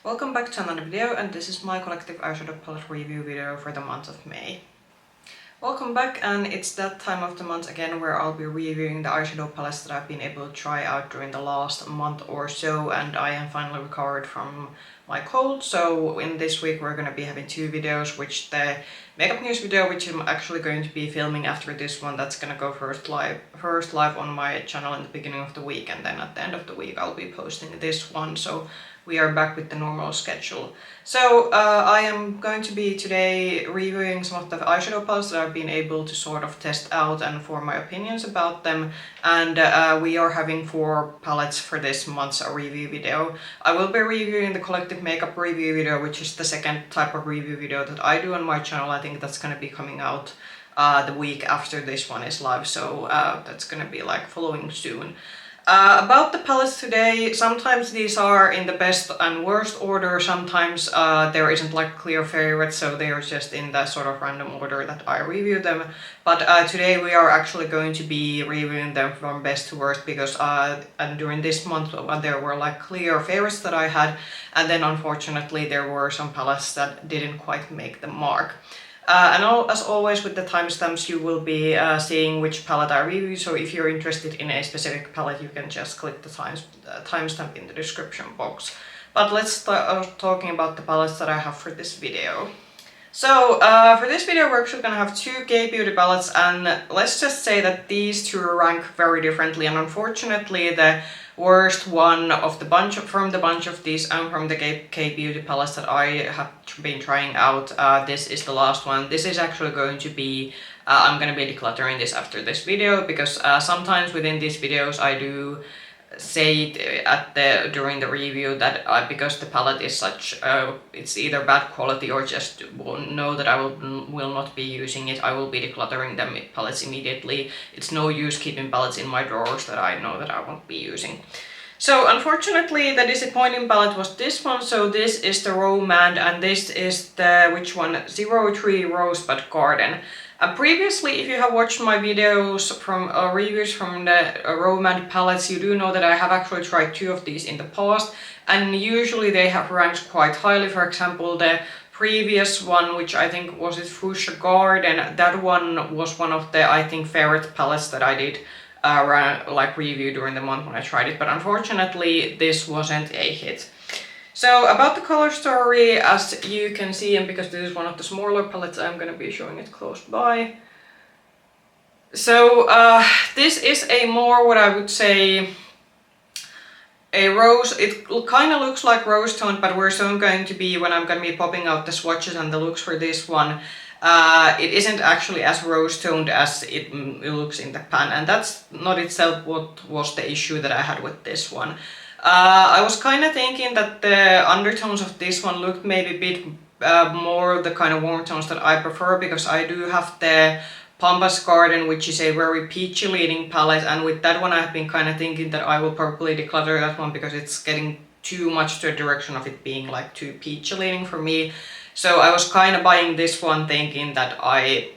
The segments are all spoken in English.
Welcome back to another video, and this is my collective eyeshadow palette review video for the month of May. Welcome back, and it's that time of the month again where I'll be reviewing the eyeshadow palettes that I've been able to try out during the last month or so, and I am finally recovered from my cold. So in this week we're going to be having two videos, which the makeup news video, which I'm actually going to be filming after this one, that's going to go first live on my channel in the beginning of the week, and then at the end of the week I'll be posting this one. So we are back with the normal schedule. So I am going to be today reviewing some of the eyeshadow palettes that I've been able to sort of test out and form my opinions about them. And we are having 4 palettes for this month's review video. I will be reviewing the collective makeup review video, which is the second type of review video that I do on my channel. I think that's going to be coming out the week after this one is live, so that's going to be like following soon. About the palettes today, sometimes these are in the best and worst order, sometimes there isn't like clear favorites, so they are just in the sort of random order that I review them. But today we are actually going to be reviewing them from best to worst, because and during this month there were like clear favorites that I had, and then unfortunately there were some palettes that didn't quite make the mark. As always with the timestamps, you will be seeing which palette I review, so if you're interested in a specific palette you can just click the timestamp in the description box. But let's start talking about the palettes that I have for this video. So for this video we're actually going to have 2 K-beauty palettes, and let's just say that these two rank very differently, and unfortunately the worst one of the bunch of these and from the K-beauty palettes that I have been trying out, this is the last one. This is actually going to be, I'm going to be decluttering this after this video, because sometimes within these videos I do say it during the review that because the palette is such, it's either bad quality or just know that I will not be using it, I will be decluttering them palettes immediately. It's no use keeping palettes in my drawers that I know that I won't be using. So unfortunately the disappointing palette was this one. So this is the Rom&nd, and this is the, which one, 03 Rosebud Garden. Previously, if you have watched my videos from reviews from the Rom&nd palettes, you do know that I have actually tried 2 of these in the past, and usually they have ranked quite highly. For example, the previous one, which I think was it Fuchsia Garden, that one was one of the, I think, favorite palettes that I did like review during the month when I tried it, but unfortunately this wasn't a hit. So about the color story, as you can see, and because this is one of the smaller palettes, I'm going to be showing it close by. So this is a more, what I would say, a rose. It kind of looks like rose tone, but we're soon going to be, when I'm going to be popping out the swatches and the looks for this one, it isn't actually as rose toned as it looks in the pan, and that's not itself what was the issue that I had with this one. I was kind of thinking that the undertones of this one looked maybe a bit more the kind of warm tones that I prefer, because I do have the Pampas Garden, which is a very peachy leaning palette, and with that one I've been kind of thinking that I will probably declutter that one because it's getting too much to a direction of it being like too peachy leaning for me. So I was kind of buying this one thinking that I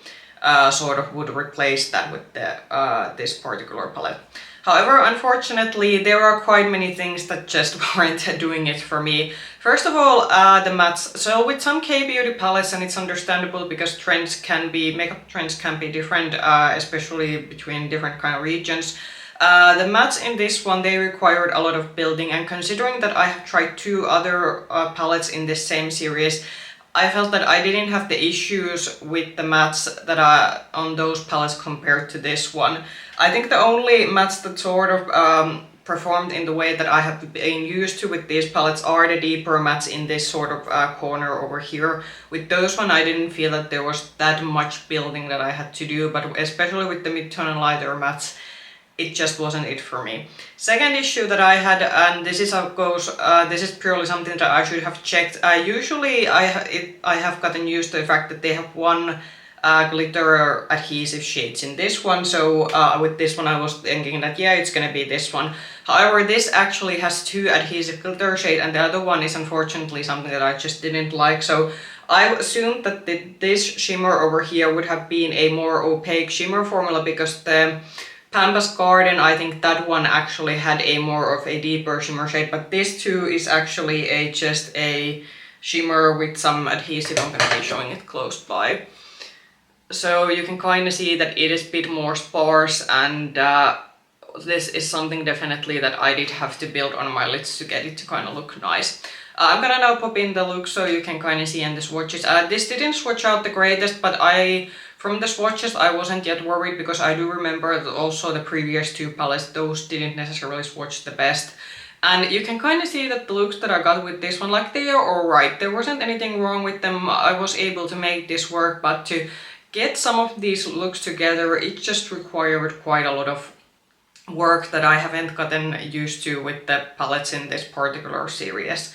sort of would replace that with the this particular palette. However, unfortunately, there are quite many things that just weren't doing it for me. First of all, the mattes. So with some K-beauty palettes, and it's understandable because makeup trends can be different, especially between different kind of regions. The mattes in this one, they required a lot of building, and considering that I have tried 2 other palettes in this same series, I felt that I didn't have the issues with the mattes that are on those palettes compared to this one. I think the only mattes that sort of performed in the way that I have been used to with these palettes are the deeper mattes in this sort of corner over here. With those one I didn't feel that there was that much building that I had to do, but especially with the mid-tone and lighter mattes, it just wasn't it for me. Second issue that I had, and this is how it goes, this is purely something that I should have checked. Usually I have gotten used to the fact that they have one glitter adhesive shades in this one, so with this one I was thinking that yeah, it's gonna be this one. However, this actually has 2 adhesive glitter shades, and the other one is unfortunately something that I just didn't like. So I assumed that this shimmer over here would have been a more opaque shimmer formula, because the Pampas Garden, I think that one actually had a more of a deeper shimmer shade, but this too is actually just a shimmer with some adhesive. I'm gonna be showing it close by. So you can kind of see that it is a bit more sparse, and this is something definitely that I did have to build on my lids to get it to kind of look nice. I'm gonna now pop in the look so you can kind of see in the swatches. This didn't swatch out the greatest, but from the swatches I wasn't yet worried, because I do remember that also the previous two palettes, those didn't necessarily swatch the best. And you can kind of see that the looks that I got with this one, like, they are alright. There wasn't anything wrong with them. I was able to make this work, but to get some of these looks together, it just required quite a lot of work that I haven't gotten used to with the palettes in this particular series.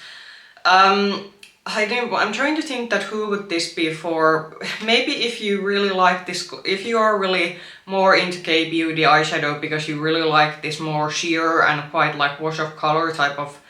I'm trying to think that who would this be for. Maybe if you really like this, if you are really more into K-beauty eyeshadow because you really like this more sheer and quite like wash of color type of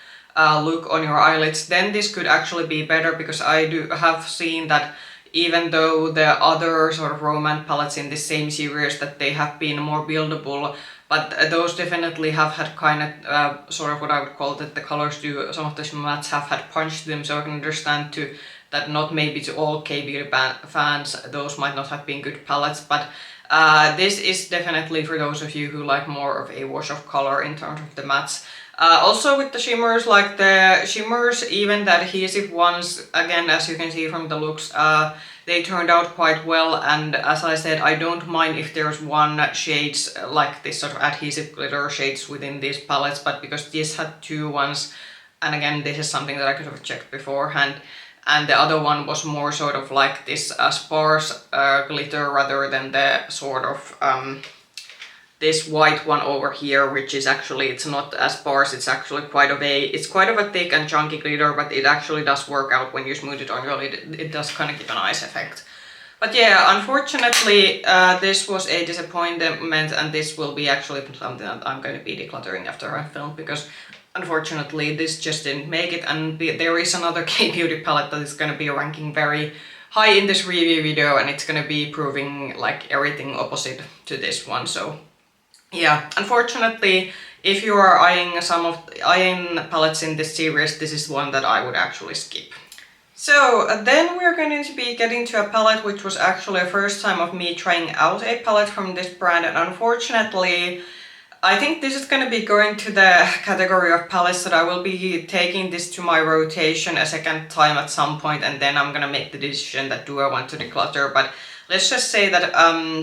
look on your eyelids, then this could actually be better, because I do have seen that even though the other sort of Rom&nd palettes in the same series, that they have been more buildable, but those definitely have had kind of sort of what I would call that the colors do, some of the mattes have had punch to them, so I can understand too that not maybe to all K-beauty fans those might not have been good palettes, but this is definitely for those of you who like more of a wash of color in terms of the mattes. Also with the shimmers, like the shimmers, even the adhesive ones, again, as you can see from the looks, they turned out quite well, and as I said, I don't mind if there's one shades like this sort of adhesive glitter shades within these palettes, but because this had two ones, and again, this is something that I could have checked beforehand, and the other one was more sort of like this sparse glitter rather than the sort of this white one over here, which is actually, it's not as sparse, it's actually quite of a thick and chunky glitter, but it actually does work out when you smooth it on your lid. It does kind of give a nice effect. But yeah, unfortunately, this was a disappointment, and this will be actually something that I'm going to be decluttering after I film, because unfortunately this just didn't make it, and there is another K-beauty palette that is going to be ranking very high in this review video, and it's going to be proving like everything opposite to this one. So yeah, unfortunately, if you are eyeing palettes in this series, this is one that I would actually skip. So then we're going to be getting to a palette which was actually a first time of me trying out a palette from this brand, and unfortunately I think this is going to be going to the category of palettes that I will be taking this to my rotation a second time at some point, and then I'm going to make the decision that do I want to declutter. But let's just say that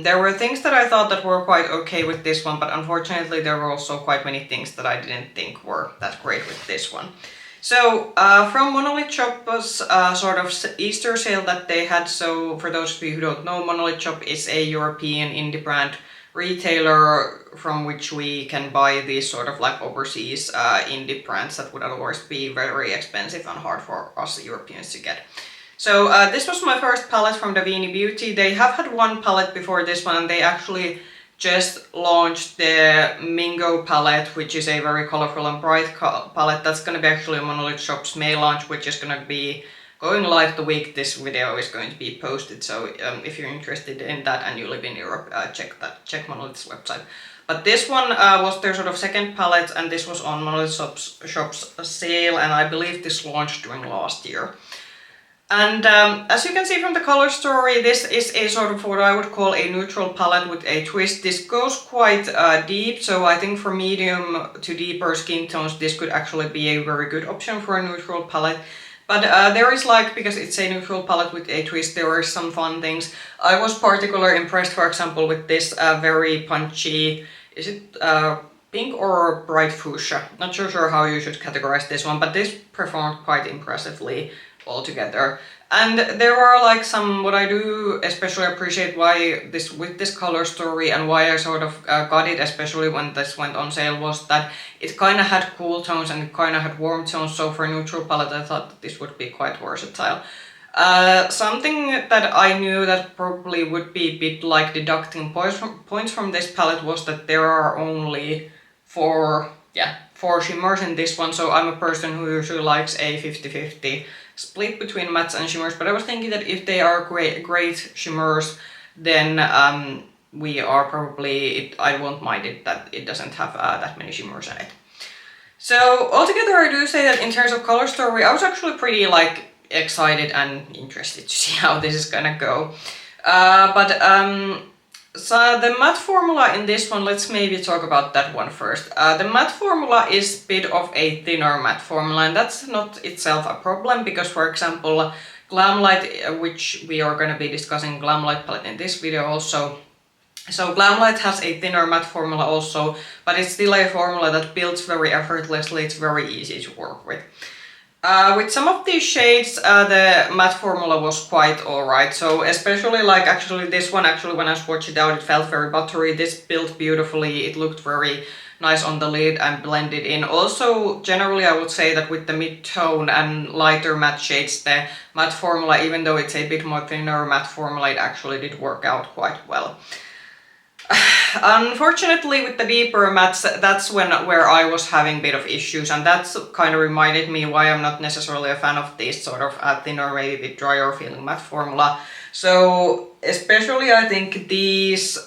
there were things that I thought that were quite okay with this one, but unfortunately there were also quite many things that I didn't think were that great with this one. So from Monolith Shop was sort of Easter sale that they had. So for those of you who don't know, Monolith Shop is a European indie brand retailer from which we can buy these sort of like overseas indie brands that would otherwise be very expensive and hard for us Europeans to get. So this was my first palette from Davini Beauty. They have had one palette before this one, and they actually just launched the Mingo palette, which is a very colorful and bright palette. That's going to be actually Monolith Shop's May launch, which is going to be going live the week this video is going to be posted. So if you're interested in that and you live in Europe, check Monolith's website. But this one was their sort of second palette, and this was on Monolith Shop's sale, and I believe this launched during last year. And as you can see from the color story, this is a sort of what I would call a neutral palette with a twist. This goes quite deep, so I think for medium to deeper skin tones this could actually be a very good option for a neutral palette. But there is, like, because it's a neutral palette with a twist, there are some fun things. I was particularly impressed, for example, with this very punchy, is it pink or bright fuchsia? Not sure how you should categorize this one, but this performed quite impressively altogether. And there are like some, what I do especially appreciate why this, with this color story, and why I sort of got it, especially when this went on sale, was that it kind of had cool tones and it kind of had warm tones. So for a neutral palette I thought that this would be quite versatile. Something that I knew that probably would be a bit like deducting points from this palette was that there are only four shimmers in this one. So I'm a person who usually likes a 50-50 split between mattes and shimmers, but I was thinking that if they are great shimmers, then we are probably, I won't mind it that it doesn't have that many shimmers in it. So altogether I do say that in terms of color story, I was actually pretty like excited and interested to see how this is gonna go. So the matte formula in this one, let's maybe talk about that one first. The matte formula is a bit of a thinner matte formula, and that's not itself a problem because, for example, Glamlite, which we are going to be discussing Glamlite palette in this video also. So Glamlite has a thinner matte formula also, but it's still a formula that builds very effortlessly, it's very easy to work with. With some of these shades, the matte formula was quite alright, so especially like actually this one, when I swatched it out, it felt very buttery. This built beautifully, it looked very nice on the lid and blended in. Also, generally I would say that with the mid-tone and lighter matte shades, the matte formula, even though it's a bit more thinner matte formula, it actually did work out quite well. Unfortunately, with the deeper mattes, that's where I was having a bit of issues, and that's kind of reminded me why I'm not necessarily a fan of this sort of thinner, maybe a bit drier feeling matte formula. So especially I think these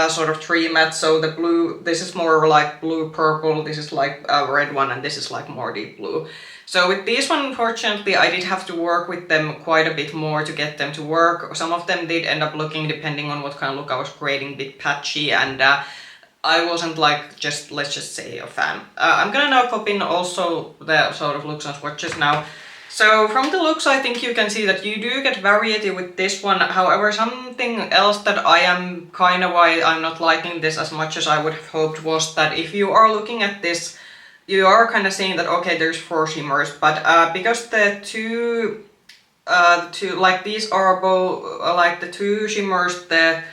sort of three mattes, so the blue, this is more like blue purple, this is like a red one, and this is like more deep blue. So with these one, unfortunately, I did have to work with them quite a bit more to get them to work. Some of them did end up looking, depending on what kind of look I was creating, a bit patchy, and I wasn't like, let's just say, a fan. I'm gonna now pop in also the sort of looks and swatches now. So from the looks, I think you can see that you do get variety with this one. However, something else that I am kind of why I'm not liking this as much as I would have hoped was that if you are looking at this, you are kind of seeing that, okay, there's 4 shimmers, but because the two, like these are both, like the 2 shimmers, the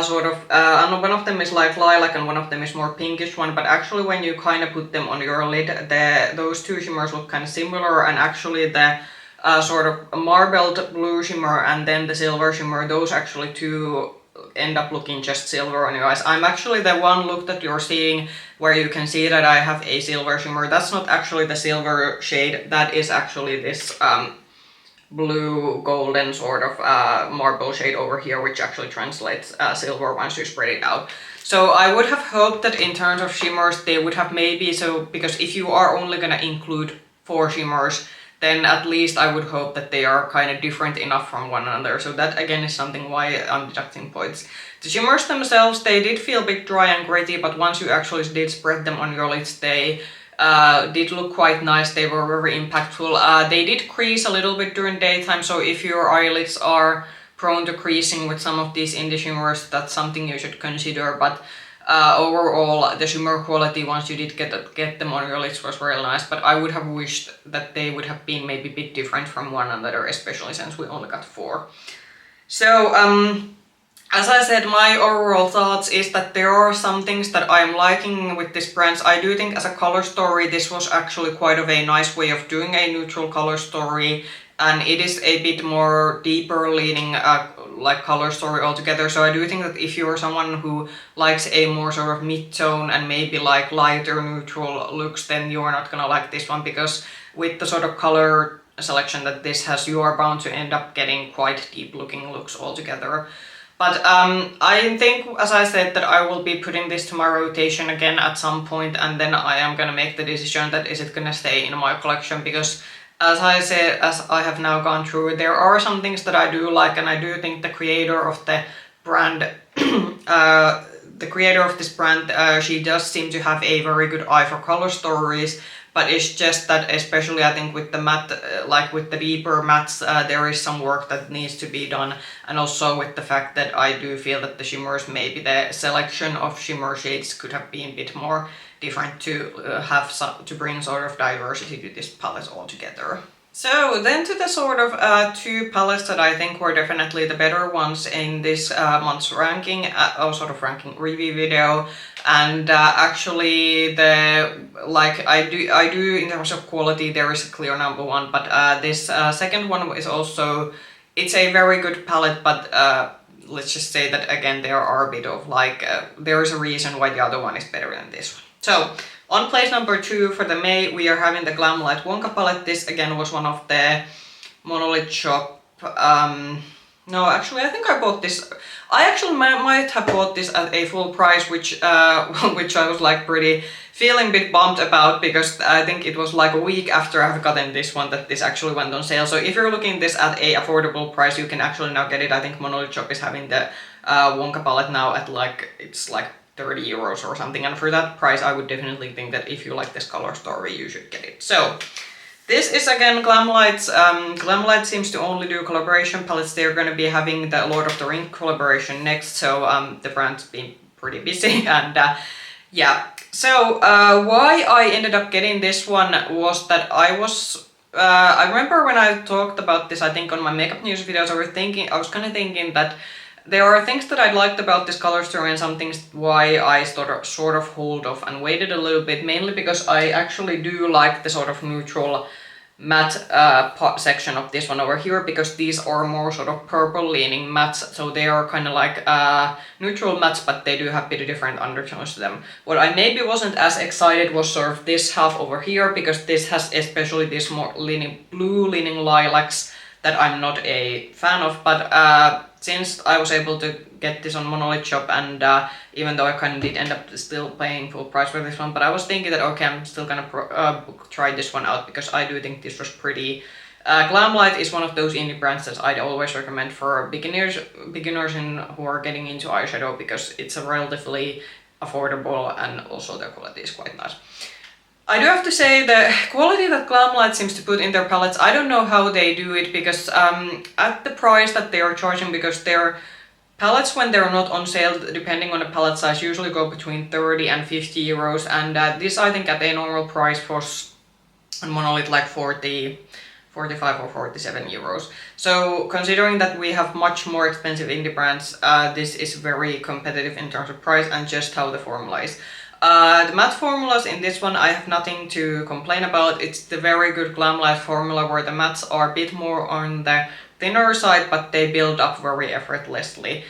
sort of, and one of them is like lilac and one of them is more pinkish one, but actually when you kind of put them on your lid, those 2 shimmers look kind of similar, and actually the sort of marbled blue shimmer and then the silver shimmer, those actually 2 end up looking just silver on your eyes. I'm actually the one look that you're seeing where you can see that I have a silver shimmer. That's not actually the silver shade, that is actually this blue golden sort of marble shade over here, which actually translates silver once you spread it out. So I would have hoped that in terms of shimmers they would have maybe, so because if you are only gonna include 4 shimmers, then at least I would hope that they are kind of different enough from one another. So that again is something why I'm deducting points. The shimmers themselves, they did feel a bit dry and gritty, but once you actually did spread them on your lids, they did look quite nice. They were very impactful. They did crease a little bit during daytime, so if your eyelids are prone to creasing with some of these indie shimmers, that's something you should consider. But overall, the shimmer quality once you did get them on your lids was very nice, but I would have wished that they would have been maybe a bit different from one another, especially since we only got 4. So as I said, my overall thoughts is that there are some things that I'm liking with this brand. I do think as a color story this was actually quite of a nice way of doing a neutral color story, and it is a bit more deeper leaning like color story altogether. So I do think that if you're someone who likes a more sort of mid-tone and maybe like lighter neutral looks, then you're not gonna like this one, because with the sort of color selection that this has, you are bound to end up getting quite deep looking looks altogether. But I think, as I said, that I will be putting this to my rotation again at some point, and then I am gonna make the decision that is it gonna stay in my collection, because as I said, as I have now gone through, there are some things that I do like, and I do think the creator of the brand, she does seem to have a very good eye for color stories. But it's just that, especially I think with the matte, like with the deeper mattes, there is some work that needs to be done. And also with the fact that I do feel that the shimmers, maybe the selection of shimmer shades could have been a bit more different to have some, to bring sort of diversity to this palette altogether. So then to the sort of 2 palettes that I think were definitely the better ones in this month's ranking, or sort of ranking review video. And actually the, like I do in terms of quality there is a clear number 1, but this second one is also, it's a very good palette, but let's just say that again there are a bit of like, there is a reason why the other one is better than this one. So on place number 2 for the May, we are having the Glamlite Wonka palette. This again was one of the Monolith Shop No, actually, I think I bought this. I actually might have bought this at a full price, which which I was like pretty feeling a bit bummed about, because I think it was like a week after I've gotten this one that this actually went on sale. So if you're looking this at a affordable price, you can actually now get it. I think Monolith Shop is having the Wonka palette now at like, it's like 30 euros or something. And for that price, I would definitely think that if you like this color story, you should get it. So this is again Glamlite's. Glamlite seems to only do collaboration palettes. They're going to be having the Lord of the Ring collaboration next, so the brand's been pretty busy. And yeah, so why I ended up getting this one was that I remember when I talked about this, I think on my makeup news videos, I was kind of thinking that there are things that I liked about this color story and some things why I sort of hold off and waited a little bit, mainly because I actually do like the sort of neutral matte section of this one over here, because these are more sort of purple leaning mattes, so they are kind of like neutral mattes, but they do have a bit different undertones to them. What I maybe wasn't as excited was sort of this half over here, because this has especially this more blue leaning lilacs that I'm not a fan of, but since I was able to get this on Monolith Shop, and even though I kind of did end up still paying full price for this one, but I was thinking that okay, I'm still gonna try this one out, because I do think this was pretty. Glamlite is one of those indie brands that I'd always recommend for beginners who are getting into eyeshadow, because it's a relatively affordable and also the quality is quite nice. I do have to say the quality that Glamlite seems to put in their palettes, I don't know how they do it, because at the price that they are charging, because their palettes, when they're not on sale, depending on the palette size, usually go between 30 and 50 euros, and this I think at a normal price was on Monolith like 40, 45 or 47 euros. So considering that we have much more expensive indie brands, this is very competitive in terms of price and just how the formula is. The matte formulas in this one, I have nothing to complain about. It's the very good Glamlite formula where the mattes are a bit more on the thinner side, but they build up very effortlessly.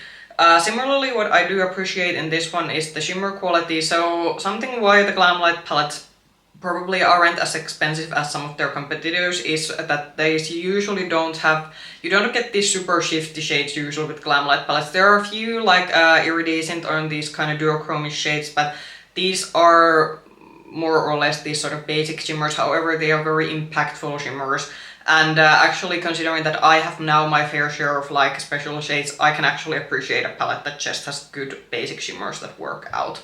Similarly, what I do appreciate in this one is the shimmer quality. So something why the Glamlite palettes probably aren't as expensive as some of their competitors is that they usually don't get these super shifty shades usually with Glamlite palettes. There are a few like iridescent on these kind of duochromic shades, but these are more or less these sort of basic shimmers. However, they are very impactful shimmers. And actually, considering that I have now my fair share of like special shades, I can actually appreciate a palette that just has good basic shimmers that work out.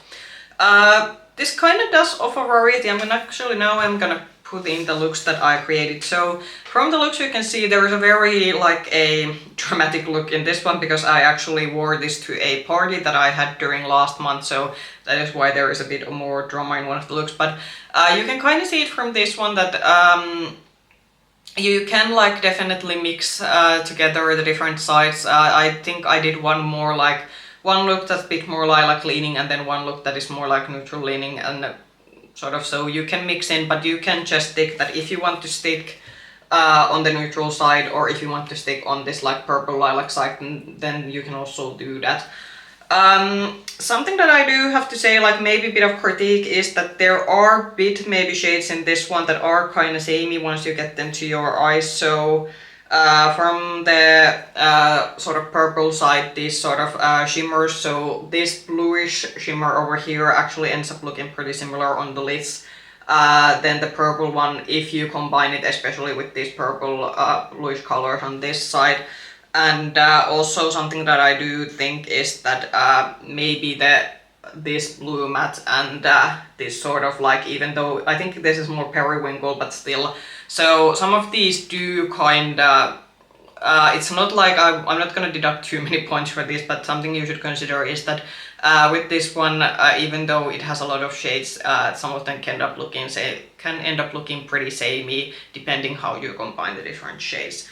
This kind of does offer variety. I'm gonna put in the looks that I created. So from the looks you can see there is a very like a dramatic look in this one, because I actually wore this to a party that I had during last month, so that is why there is a bit more drama in one of the looks. But you can kind of see it from this one that you can like definitely mix together the different sides. I think I did one look that's a bit more lilac leaning, and then one look that is more like neutral leaning, and sort of, so you can mix in, but you can just stick that if you want to stick on the neutral side, or if you want to stick on this like purple lilac side, then you can also do that. Something that I do have to say, like maybe a bit of critique, is that there are maybe shades in this one that are kind of samey once you get them to your eyes. So from the sort of purple side, these sort of shimmers, so this bluish shimmer over here actually ends up looking pretty similar on the lids than the purple one if you combine it especially with these purple bluish colors on this side. And also something that I do think is that maybe this blue matte and this sort of like, even though I think this is more periwinkle, but still, so some of these do kind of, it's not like I'm not gonna deduct too many points for this, but something you should consider is that with this one, even though it has a lot of shades, some of them can end up looking pretty samey depending how you combine the different shades.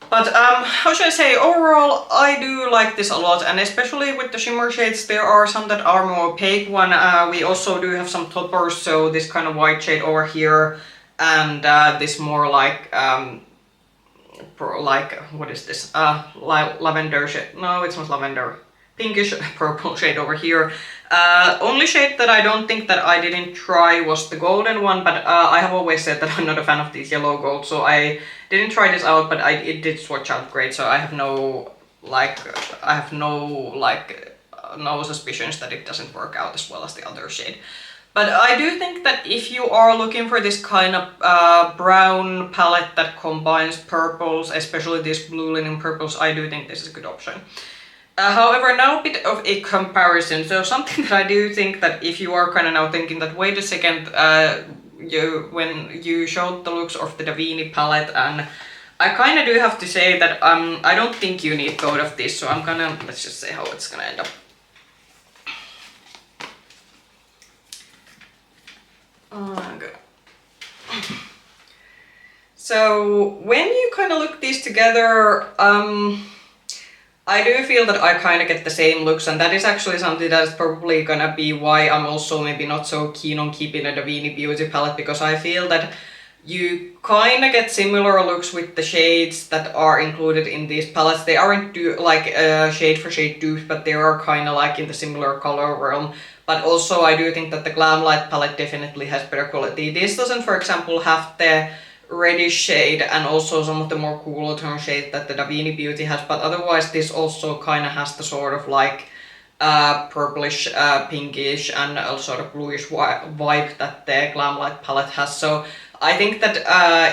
But how should I say, overall I do like this a lot, and especially with the shimmer shades, there are some that are more opaque one. We also do have some toppers, so this kind of white shade over here, and this more like what is this? Lavender shade. No, it's not lavender. pinkish purple shade over here. Only shade that I don't think that I didn't try was the golden one, but I have always said that I'm not a fan of these yellow gold, so I didn't try this out, but it did swatch out great, so I have no no suspicions that it doesn't work out as well as the other shade. But I do think that if you are looking for this kind of brown palette that combines purples, especially these blue linen purples, I do think this is a good option. However, now a bit of a comparison. So something that I do think that if you are kind of now thinking that, wait a second, when you showed the looks of the Davinity palette, and I kind of do have to say that I don't think you need both of these, so I'm gonna, let's just say how it's gonna end up. Okay. So when you kind of look these together, I do feel that I kind of get the same looks, and that is actually something that's probably gonna be why I'm also maybe not so keen on keeping a Davinity Beauty palette, because I feel that you kind of get similar looks with the shades that are included in these palettes. They aren't shade for shade dupes, but they are kind of like in the similar color realm. But also I do think that the Glamlite palette definitely has better quality. This doesn't, for example, have the reddish shade and also some of the more cooler tone shade that the Davinity Beauty has, but otherwise this also kind of has the sort of like purplish, pinkish and sort of bluish vibe that the Glamlite palette has. So I think that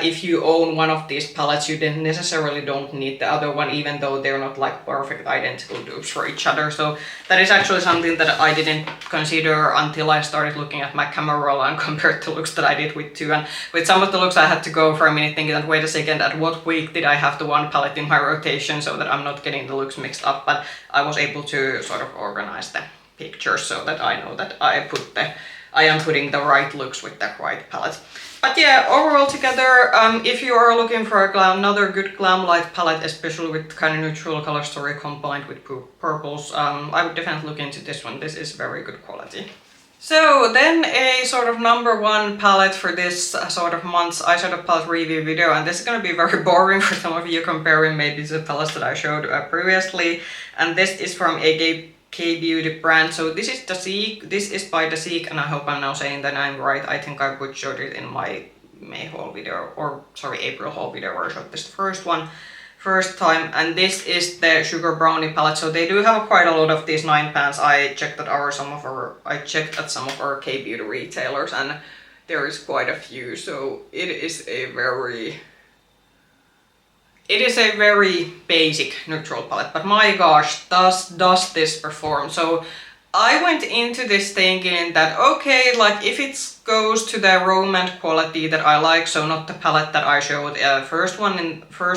if you own one of these palettes, you then necessarily don't need the other one, even though they're not like perfect identical dupes for each other. So that is actually something that I didn't consider until I started looking at my camera roll and compared the looks that I did with two. And with some of the looks I had to go for a minute thinking that, wait a second, at what week did I have the one palette in my rotation so that I'm not getting the looks mixed up. But I was able to sort of organize the pictures so that I know that I am putting the right looks with the right palette. But yeah, overall together, if you are looking for another good Glamlite palette, especially with kind of neutral color story combined with purples, I would definitely look into this one. This is very good quality. So then a sort of #1 palette for this sort of month's eyeshadow palette review video, and this is going to be very boring for some of you comparing maybe the palettes that I showed previously, and this is from a K-beauty brand. So this is Dasique. This is by Dasique, and I hope I'm now saying the name right. I think I butchered it in my May haul video, or sorry, April haul video where I showed this first time. And this is the Sugar Brownie palette. So they do have quite a lot of these 9 pans. I checked at some of our K-beauty retailers, and there is quite a few. So it is a very basic neutral palette, but my gosh, does this perform. So I went into this thinking that, okay, like if it goes to the Rom&nd quality that I like, so not the palette that I showed first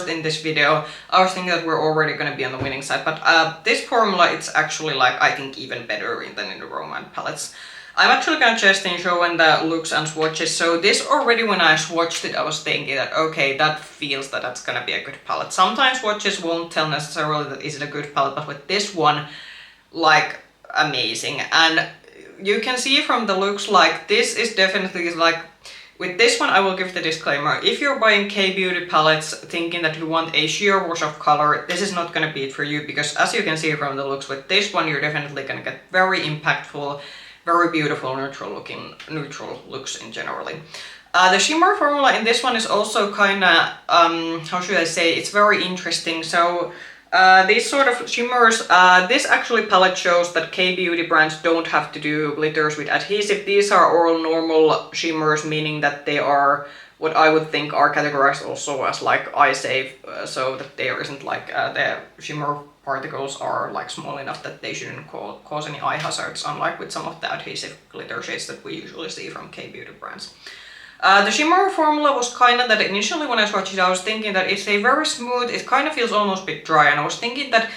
in this video, I was thinking that we're already going to be on the winning side. But this formula, it's actually like, I think, even better than in the Rom&nd palettes. I'm actually going to just show in the looks and swatches. So this already, when I swatched it, I was thinking that, okay, that feels that that's going to be a good palette. Sometimes swatches won't tell necessarily that is it a good palette, but with this one, like, amazing. And you can see from the looks, like, this is definitely like, with this one, I will give the disclaimer. If you're buying K-beauty palettes thinking that you want a sheer wash of color, this is not going to be it for you, because as you can see from the looks, with this one, you're definitely going to get very impactful, very beautiful neutral looks in generally. The shimmer formula in this one is also kind of, how should I say, it's very interesting. So these sort of shimmers, this actually palette shows that K-beauty brands don't have to do glitters with adhesive. These are all normal shimmers, meaning that they are what I would think are categorized also as like eye safe, so that there isn't like the shimmer particles are like small enough that they shouldn't cause any eye hazards, unlike with some of the adhesive glitter shades that we usually see from K-beauty brands. The shimmer formula was kind of that initially when I swatched it, I was thinking that it's a very smooth, it kind of feels almost a bit dry, and I was thinking that,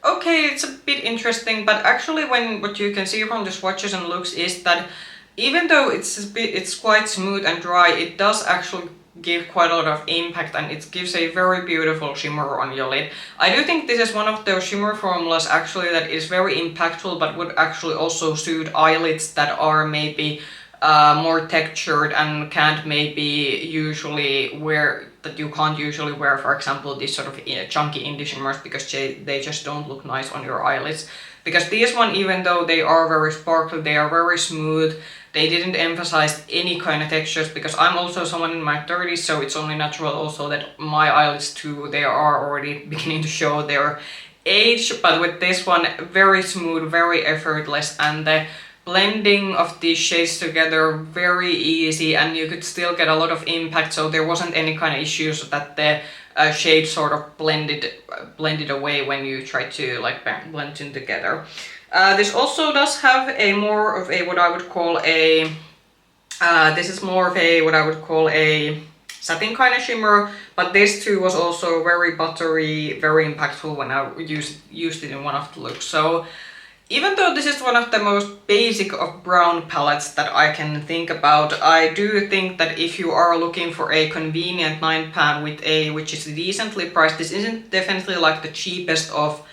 okay, it's a bit interesting, but actually what you can see from the swatches and looks is that even though it's quite smooth and dry, it does actually give quite a lot of impact, and it gives a very beautiful shimmer on your lid. I do think this is one of those shimmer formulas actually that is very impactful, but would actually also suit eyelids that are maybe more textured and can't maybe usually wear, that you can't usually wear, for example, these sort of chunky indie shimmers, because they just don't look nice on your eyelids. Because these one, even though they are very sparkly, they are very smooth, they didn't emphasize any kind of textures, because I'm also someone in my 30s, so it's only natural also that my eyelids too, they are already beginning to show their age. But with this one, very smooth, very effortless, and the blending of these shades together very easy, and you could still get a lot of impact, so there wasn't any kind of issues that the shades sort of blended away when you try to like blend them together. This also does have a more of a what I would call a this is more of a what I would call a satin kind of shimmer, but this too was also very buttery, very impactful when I used it in one of the looks. So even though this is one of the most basic of brown palettes that I can think about, I do think that if you are looking for a convenient 9 pan with which is decently priced, this isn't definitely like the cheapest of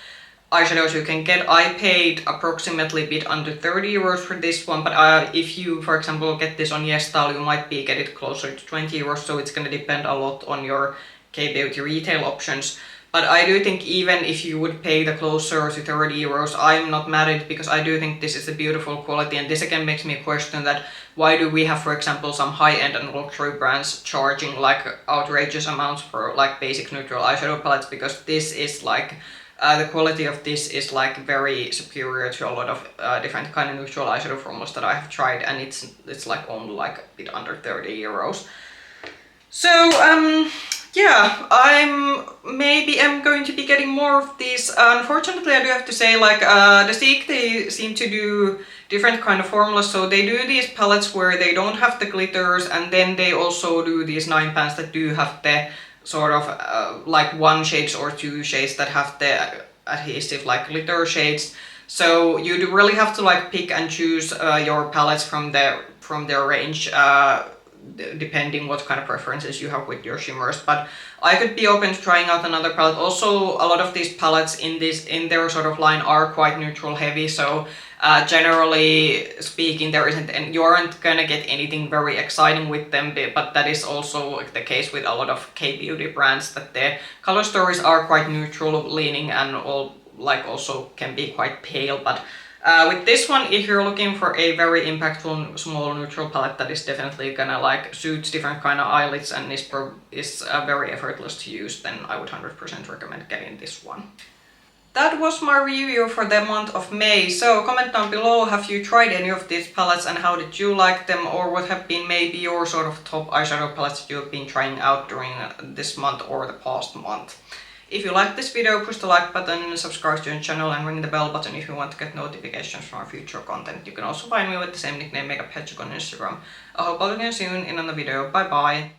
eyeshadows you can get. I paid approximately a bit under 30 euros for this one, but if you, for example, get this on YesStyle, you might get it closer to 20 euros, so it's gonna depend a lot on your K-beauty retail options. But I do think even if you would pay the closer to 30 euros, I'm not mad at it, because I do think this is a beautiful quality, and this again makes me question that why do we have, for example, some high-end and luxury brands charging like outrageous amounts for like basic neutral eyeshadow palettes, because this is like the quality of this is like very superior to a lot of different kind of neutral eyeshadow formulas that I have tried, and it's like only like a bit under 30 euros. So yeah, I'm going to be getting more of these. Unfortunately, I do have to say, like Dasique, they seem to do different kind of formulas. So they do these palettes where they don't have the glitters, and then they also do these 9 pans that do have the sort of like 1 shades or 2 shades that have the adhesive like glitter shades. So you do really have to like pick and choose your palettes from their range, depending what kind of preferences you have with your shimmers. But I could be open to trying out another palette. Also, a lot of these palettes in their sort of line are quite neutral heavy, so generally speaking, there isn't, and you aren't gonna get anything very exciting with them. But that is also the case with a lot of K-beauty brands, that their color stories are quite neutral leaning and all like also can be quite pale. But with this one, if you're looking for a very impactful small neutral palette that is definitely gonna like suit different kind of eyelids and is very effortless to use, then I would 100% recommend getting this one. That was my review for the month of May. So comment down below, have you tried any of these palettes and how did you like them, or what have been maybe your sort of top eyeshadow palettes that you've been trying out during this month or the past month. If you liked this video, push the like button, subscribe to the channel and ring the bell button if you want to get notifications from our future content. You can also find me with the same nickname, Makeup Hedgehog, on Instagram. I hope I'll see you soon in another video. Bye bye!